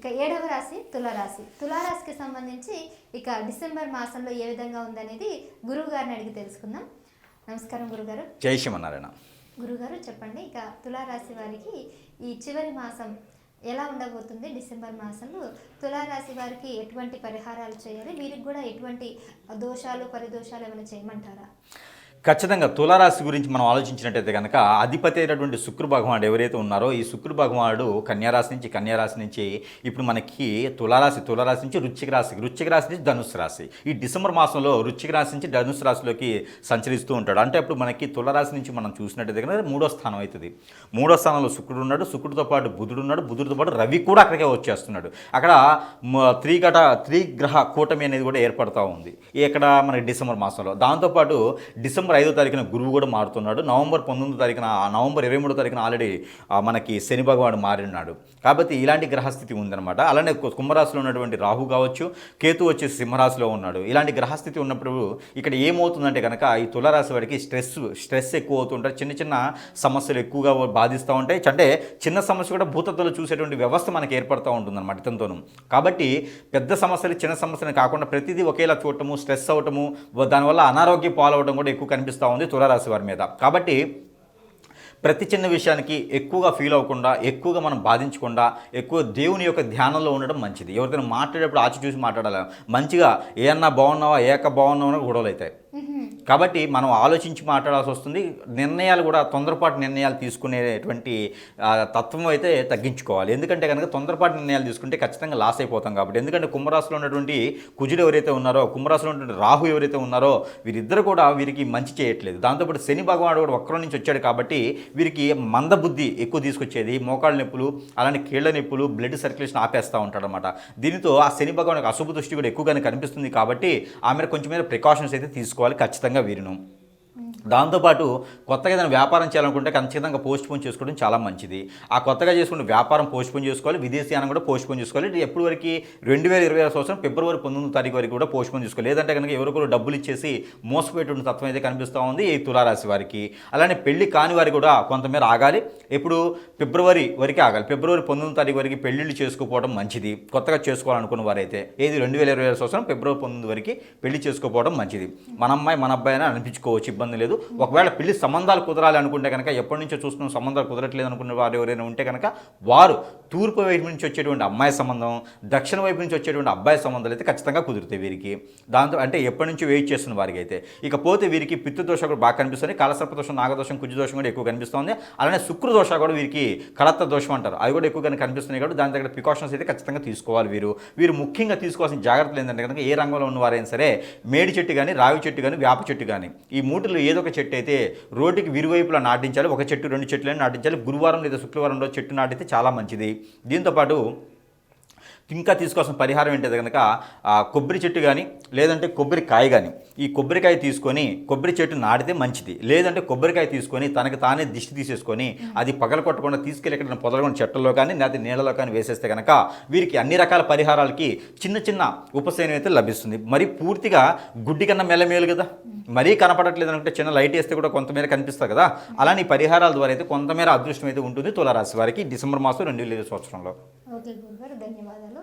ఇక 7వ రాశి తులారాశి. తులారాశికి సంబంధించి ఇక డిసెంబర్ మాసంలో ఏ విధంగా ఉందనేది గురువు గారిని అడిగి తెలుసుకుందాం. నమస్కారం గురుగారు. జై శ్రీమన్నారాయణ. గురుగారు చెప్పండి, ఇక తులారాశి వారికి ఈ చివరి మాసం ఎలా ఉండబోతుంది? డిసెంబర్ మాసంలో తులారాశి వారికి ఎటువంటి పరిహారాలు చేయాలి? వీరికి కూడా ఎటువంటి దోషాలు పరిదోషాలు ఏమైనా చేయమంటారా? ఖచ్చితంగా తులారాశి గురించి మనం ఆలోచించినట్టయితే కనుక అధిపతి అయినటువంటి శుక్ర భగవానుడు ఎవరైతే ఉన్నారో ఈ శుక్ర భగవానుడు కన్యారాశి నుంచి ఇప్పుడు మనకి తులారాశి నుంచి వృశ్చిక రాశి నుంచి ధనుసు రాశి. ఈ డిసెంబర్ మాసంలో వృశ్చిక రాశి నుంచి ధనుసు రాశిలోకి సంచరిస్తూ ఉంటాడు. అంటే అప్పుడు మనకి తులారాశి నుంచి మనం చూసినట్టయితే కనుక 3వ స్థానం అవుతుంది. 3వ స్థానంలో శుక్రుడు ఉన్నాడు, శుక్రుడితో పాటు బుధుడు ఉన్నాడు, బుధుడితో పాటు రవి కూడా అక్కడికే వచ్చేస్తున్నాడు. అక్కడ త్రిగ్రహ కూటమి అనేది కూడా ఏర్పడుతూ ఉంది ఇక్కడ మనకి డిసెంబర్ మాసంలో. దాంతోపాటు డిసెంబర్ 5వ తారీఖున గురువు కూడా మారుతున్నాడు. నవంబర్ 23వ తారీఖున ఆల్రెడీ మనకి శని భగవానుడు మారినాడు. కాబట్టి ఇలాంటి గ్రహస్థితి ఉందన్నమాట. అలానే కుంభరాశిలో ఉన్నటువంటి రాహు కావచ్చు, కేతు వచ్చేసి సింహరాశిలో ఉన్నాడు. ఇలాంటి గ్రహస్థితి ఉన్నప్పుడు ఇక్కడ ఏమవుతుందంటే కనుక ఈ తులారాశి వారికి స్ట్రెస్ ఎక్కువ అవుతుంటారు. చిన్న చిన్న సమస్యలు ఎక్కువగా బాధిస్తూ ఉంటాయి. అంటే చిన్న సమస్య కూడా భూతత్తులు చూసేటువంటి వ్యవస్థ మనకి ఏర్పడుతూ ఉంటుందన్నమాట ఇతనితోనూ. కాబట్టి పెద్ద సమస్యలు చిన్న సమస్యలు కాకుండా ప్రతిదీ ఒకేలా చూడటము, స్ట్రెస్ అవ్వటము, దానివల్ల అనారోగ్యం పాలవడం కూడా ఎక్కువ కనిపిస్తూ ఉంది తులారాశి వారి మీద. కాబట్టి ప్రతి చిన్న విషయానికి ఎక్కువగా ఫీల్ అవ్వకుండా, ఎక్కువగా మనం బాధించకుండా, ఎక్కువ దేవుని యొక్క ధ్యానంలో ఉండడం మంచిది. ఎవరికైనా మాట్లాడేటప్పుడు ఆచి చూసి మాట్లాడాలి. మంచిగా ఏమన్నా బాగున్నావా, బాగున్నావా గొడవలు అవుతాయి. కాబట్టి మనం ఆలోచించి మాట్లాడాల్సి వస్తుంది. నిర్ణయాలు కూడా తొందరపాటు నిర్ణయాలు తీసుకునేటువంటి తత్వం అయితే తగ్గించుకోవాలి. ఎందుకంటే కనుక తొందరపాటు నిర్ణయాలు తీసుకుంటే ఖచ్చితంగా లాస్ అయిపోతాం. కాబట్టి ఎందుకంటే కుంభరాశిలో ఉన్నటువంటి కుజుడు ఎవరైతే ఉన్నారో, కుంభరాశిలో ఉన్నటువంటి రాహు ఎవరైతే ఉన్నారో వీరిద్దరు కూడా వీరికి మంచి చేయట్లేదు. దాంతోపాటు శని భగవానుడు కూడా వక్రం నుంచి వచ్చాడు. కాబట్టి వీరికి మందబుద్ధి ఎక్కువ తీసుకొచ్చేది, మోకాళ్ళ నొప్పులు, అలానే కీళ్ల నొప్పులు, బ్లడ్ సర్క్యులేషన్ ఆపేస్తూ ఉంటాడు అనమాట. దీనితో ఆ శని భగవానుడికి అశుభ దృష్టి కూడా ఎక్కువగానే కనిపిస్తుంది. కాబట్టి ఆమె కొంచెం మీద ప్రికాషన్స్ అయితే తీసుకోవాలి ఖచ్చితంగా వీరును. దాంతోపాటు కొత్తగా ఏదైనా వ్యాపారం చేయాలనుకుంటే ఖచ్చితంగా పోస్ట్పోన్ చేసుకోవడం చాలా మంచిది. ఆ కొత్తగా చేసుకున్న వ్యాపారం పోస్ట్పోన్ చేసుకోవాలి, విదేశీయానం కూడా పోస్ట్పోన్ చేసుకోవాలి. ఎప్పటి వరకు 2020 సంవత్సరం ఫిబ్రవరి 19వ తారీఖు వరకు కూడా పోస్ట్పోన్ చేసుకోవాలి. లేదంటే కనుక ఎవరికొకరు డబ్బులు ఇచ్చేసి మోసపోయేటువంటి తత్వం అయితే కనిపిస్తూ ఉంది ఈ తులారాశి వారికి. అలానే పెళ్లి కాని వారికి కూడా కొంతమేర ఆగాలి. ఇప్పుడు ఫిబ్రవరి వరకు ఆగాలి. ఫిబ్రవరి 19వ తారీఖు వరకు పెళ్లిళ్ళు చేసుకోవడం మంచిది. కొత్తగా చేసుకోవాలనుకున్న వారైతే 2020 సంవత్సరం ఫిబ్రవరి 19 వరకు పెళ్లి చేసుకోవడం మంచిది. మన అమ్మాయి మన అబ్బాయి అని అనిపించుకోవచ్చు, ఇబ్బంది లేదు. ఒకవేళ పెళ్లి సంబంధాలు కుదరాలి అనుకుంటే కనుక, ఎప్పటి నుంచో చూస్తున్నాం సంబంధాలు కుదరట్లేదు అనుకున్న వారు ఎవరైనా ఉంటే కనుక వారు తూర్పు వైపు నుంచి వచ్చేటువంటి అమ్మాయి సంబంధం, దక్షిణ వైపు నుంచి వచ్చేటువంటి అబ్బాయి సంబంధాలు అయితే ఖచ్చితంగా కుదురుతాయి వీరికి. దాంతో అంటే ఎప్పటి నుంచి వెయిట్ చేస్తున్న వారికి అయితే. ఇకపోతే వీరికి పితృదోషం కూడా బాగా కనిపిస్తుంది. కాలసర్పదోషం, నాగదోషం, కుజదోషం కూడా ఎక్కువ కనిపిస్తుంది. అలానే శుక్రదోష కూడా వీరికి కళత్త దోషం అంటారు, అవి కూడా ఎక్కువగా కనిపిస్తున్నాయి. కాబట్టి దాని దగ్గర ప్రికాషన్స్ అయితే ఖచ్చితంగా తీసుకోవాలి. వీరు ముఖ్యంగా తీసుకోవాల్సిన జాగ్రత్తలు ఏంటంటే కనుక ఏ రంగంలో ఉన్నవారైనా సరే మేడి చెట్టు కానీ, రావి చెట్టు కానీ, వేప చెట్టు కానీ, ఈ మూటిలో ఏదో ఒక చెట్టు అయితే రోడ్డుకి విరువైపులా నాటించాలి. ఒక చెట్టు 2 చెట్లని నాటించాలి. గురువారం లేదా శుక్రవారం రోజు చెట్టు నాటితే చాలా మంచిది. దీంతోపాటు ఇంకా తీసుకోవాల్సిన పరిహారం ఏంటంటే కనుక కొబ్బరి చెట్టు కానీ, లేదంటే కొబ్బరికాయ కానీ, ఈ కొబ్బరికాయ తీసుకొని కొబ్బరి చెట్టు నాటితే మంచిది. లేదంటే కొబ్బరికాయ తీసుకొని తనకి తానే దిష్టి తీసేసుకొని అది పగల కొట్టకుండా తీసుకెళ్ళి ఎక్కడ పొదలకుండా చెట్టల్లో కానీ లేకపోతే నీళ్ళలో కానీ వేసేస్తే కనుక వీరికి అన్ని రకాల పరిహారాలకి చిన్న చిన్న ఉపశమనం అయితే లభిస్తుంది. మరి పూర్తిగా గుడ్డి కన్నా మెల్లమేలు కదా, మరీ కనపడట్లేదు అనుకుంటే చిన్న లైట్ వేస్తే కూడా కొంతమేర కనిపిస్తుంది కదా. అలానే పరిహారాల ద్వారా అయితే కొంతమేర అదృష్టం అయితే ఉంటుంది తులారాశి వారికి డిసెంబర్ మాసం 2020 సంవత్సరంలో. ఓకే గురుగారు, ధన్యవాదాలు.